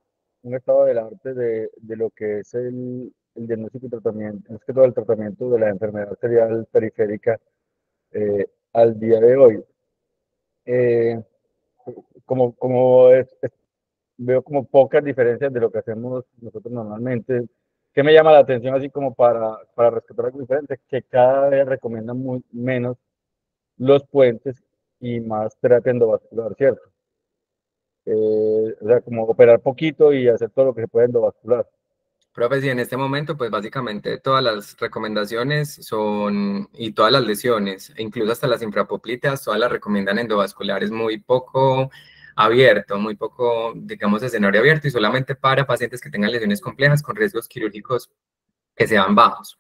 un estado del arte de lo que es el diagnóstico y tratamiento, es que todo el tratamiento de la enfermedad arterial periférica al día de hoy. Eh, Veo como pocas diferencias de lo que hacemos nosotros normalmente. ¿Qué me llama la atención así como para rescatar algo diferente? Que cada vez recomiendan menos los puentes y más terapia endovascular, ¿cierto? O sea, como operar poquito y hacer todo lo que se puede endovascular. Profe, sí, en este momento, pues básicamente todas las recomendaciones son, y todas las lesiones, e incluso hasta las infrapoplíteas, todas las recomiendan endovasculares muy poco abierto, muy poco, digamos, escenario abierto y solamente para pacientes que tengan lesiones complejas con riesgos quirúrgicos que sean bajos.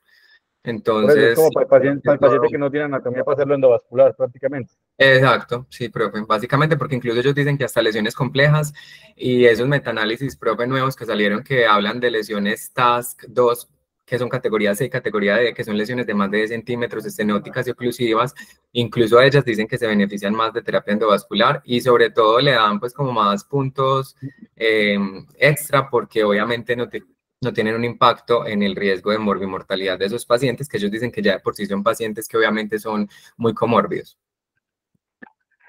Por eso es Entonces, como sí, para el paciente que no tiene anatomía para hacerlo endovascular prácticamente. exacto, sí, profe. Básicamente porque incluso ellos dicen que hasta lesiones complejas y esos metaanálisis, profe, nuevos que salieron que hablan de lesiones TASC 2 que son categoría C y categoría D, que son lesiones de más de 10 centímetros, estenóticas y oclusivas, incluso ellas dicen que se benefician más de terapia endovascular y sobre todo le dan pues como más puntos extra porque obviamente no tienen un impacto en el riesgo de morbimortalidad de esos pacientes, que ellos dicen que ya de por sí son pacientes que obviamente son muy comórbidos.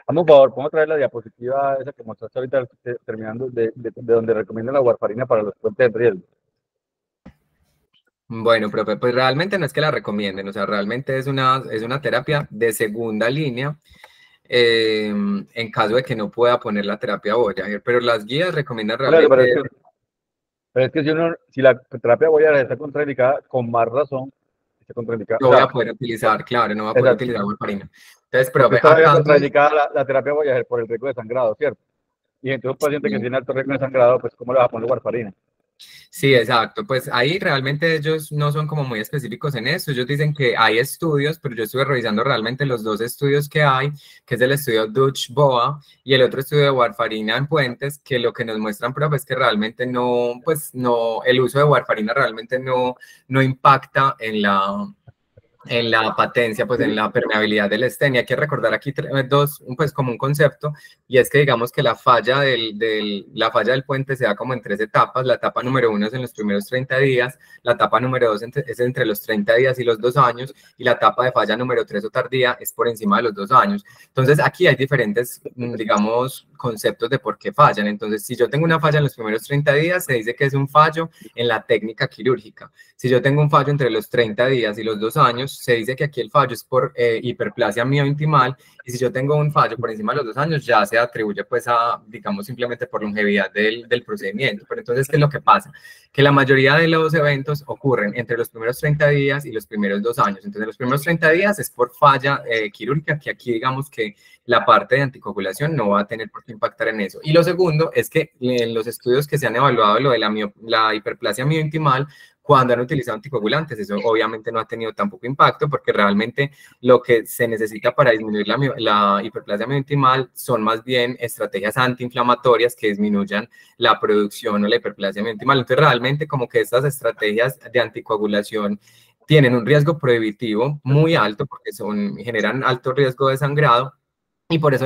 Hazme un favor, ¿cómo traer la diapositiva esa que mostraste ahorita terminando de donde recomienda la warfarina para los puentes de riesgo? Bueno, profe, pues realmente no es que la recomienden, o sea, realmente es una terapia de segunda línea en caso de que no pueda poner la terapia Voyager, pero las guías recomiendan Por eso, realmente, pero es que si la terapia voy a está contraindicada, con más razón, está contraindicada. no O voy sea, a poder utilizar, claro, no voy a poder exacto. utilizar warfarina. Entonces, Porque profe, está acá contraindicada la terapia voy a hacer por el riesgo de sangrado, ¿cierto? Y entonces un paciente que tiene alto riesgo de sangrado, pues ¿cómo le va a poner warfarina? sí, exacto. Pues ahí realmente ellos no son como muy específicos en eso. Ellos dicen que hay estudios, pero yo estuve revisando realmente los dos estudios que hay, que es el estudio Dutch-Boa y el otro estudio de warfarina en puentes, que lo que nos muestran, profe, es que realmente no, pues no, el uso de warfarina realmente no impacta en la patencia, pues en la permeabilidad del estén. Y hay que recordar aquí dos, pues como un concepto, y es que digamos que la falla del puente se da como en tres etapas. La etapa número uno es en los primeros 30 días, la etapa número dos es entre los 30 días y los 2 años, y la etapa de falla número tres o tardía es por encima de los 2 años. Entonces aquí hay diferentes, digamos, conceptos de por qué fallan. Entonces, si yo tengo una falla en los primeros 30 días, se dice que es un fallo en la técnica quirúrgica. Si yo tengo un fallo entre los 30 días y los 2 años, se dice que aquí el fallo es por hiperplasia miointimal, y si yo tengo un fallo por encima de los 2 años, ya se atribuye pues a, digamos, simplemente por longevidad del procedimiento. Pero entonces, ¿qué es lo que pasa? Que la mayoría de los eventos ocurren entre los primeros 30 días y los primeros 2 años. Entonces, los primeros 30 días es por falla quirúrgica, que aquí digamos que la parte de anticoagulación no va a tener por qué impactar en eso. Y lo segundo es que en los estudios que se han evaluado lo de la hiperplasia miointimal, cuando han utilizado anticoagulantes, eso obviamente no ha tenido tampoco impacto porque realmente lo que se necesita para disminuir la hiperplasia mesenquimal son más bien estrategias antiinflamatorias que disminuyan la producción o la hiperplasia mesenquimal. Entonces realmente como que estas estrategias de anticoagulación tienen un riesgo prohibitivo muy alto porque generan alto riesgo de sangrado y por eso